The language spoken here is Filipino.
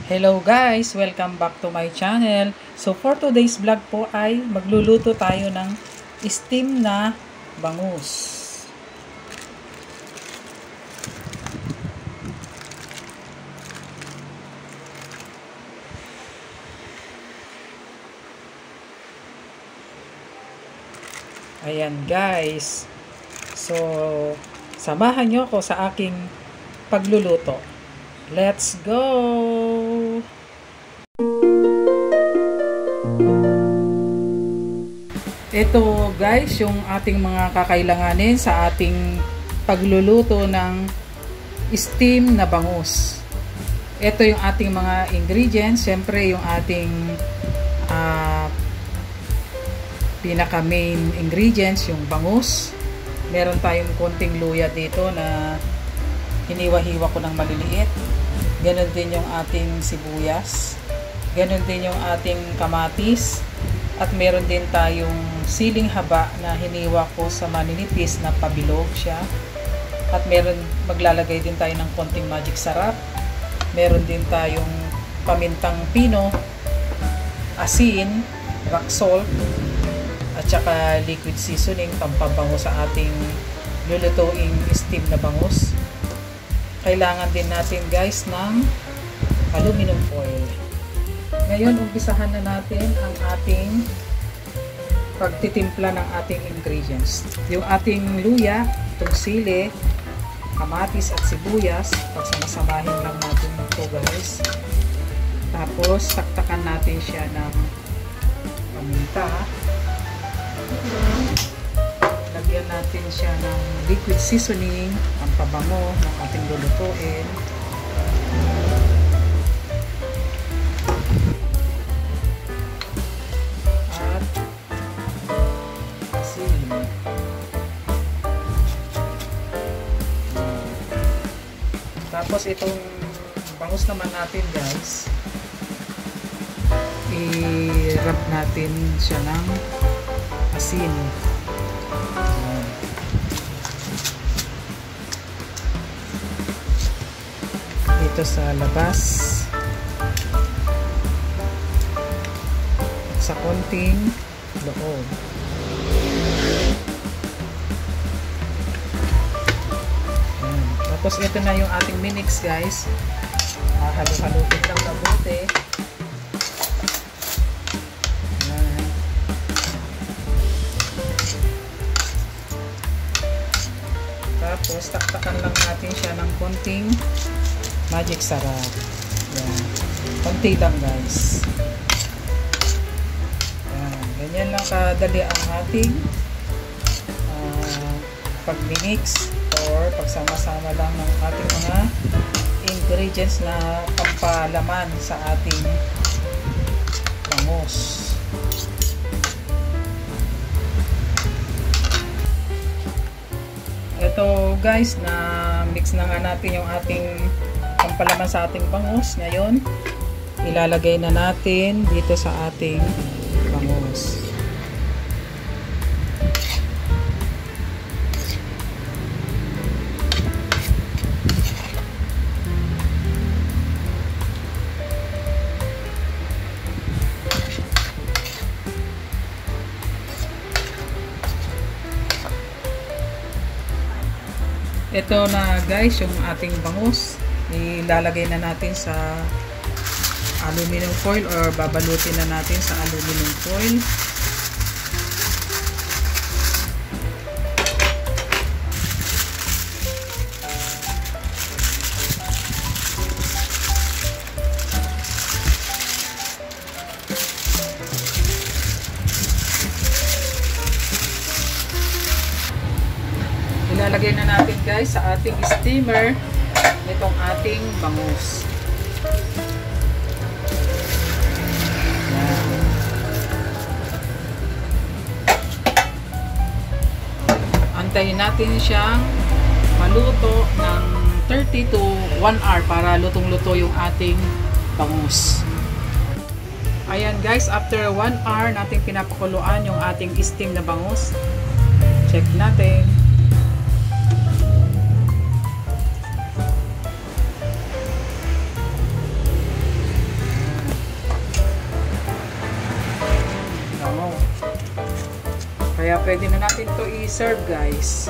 Hello guys! Welcome back to my channel. So for today's vlog po ay magluluto tayo ng steam na bangus. Ayan guys. So samahan nyo ako sa aking pagluluto. Let's go! Ito guys, yung ating mga kakailanganin sa ating pagluluto ng steam na bangus. Ito yung ating mga ingredients. Siyempre yung ating pinaka main ingredients, yung bangus. Meron tayong konting luya dito na hiniwa-hiwa ko ng maliliit. Ganon din yung ating sibuyas. Ganon din yung ating kamatis. At meron din tayong siling haba na hiniwa ko sa maninipis na pabilog siya. At maglalagay din tayo ng konting magic sarap. Meron din tayong pamintang pino, asin, rock salt, at saka liquid seasoning pampabango sa ating lulutuing steam na bangus. Kailangan din natin guys ng aluminum foil. Ngayon, umpisahan na natin ang ating pagtitimpla ng ating ingredients. Yung ating luya, itong sili, kamatis at sibuyas, pagsamasamahin lang natin ito guys. Tapos, taktakan natin siya ng paminta. Lagyan natin siya ng liquid seasoning, ang pabango ng ating lulutuin. At asin. Tapos itong bangus naman natin guys, i-wrap natin siya ng asin. Dito sa labas, sa konting loob. Tapos ito na yung ating minix guys. Halo-halutin lang mabuti. Tapos taktakan lang natin siya ng konting magic sarap. Yan. Konti lang guys. Yan. Ganyan lang kadali ang ating pag-mix or pagsama-sama lang ng ating mga ingredients na pampalaman sa ating bangus. Ito guys, na mix na nga natin yung ating pampalaman sa ating bangus. Ngayon, ilalagay na natin dito sa ating bangus. Ito na guys, yung ating bangus. Ilalagay na natin sa aluminum foil or babalutin na natin sa aluminum foil. Ilalagay na natin guys sa ating steamer nitong ating bangus. Antayin natin siyang maluto ng 30 to 1 hour para lutong-luto yung ating bangus. Ayan guys, after 1 hour natin pinapakuluan yung ating steam na bangus. Check natin. pwede na natin to i-serve guys.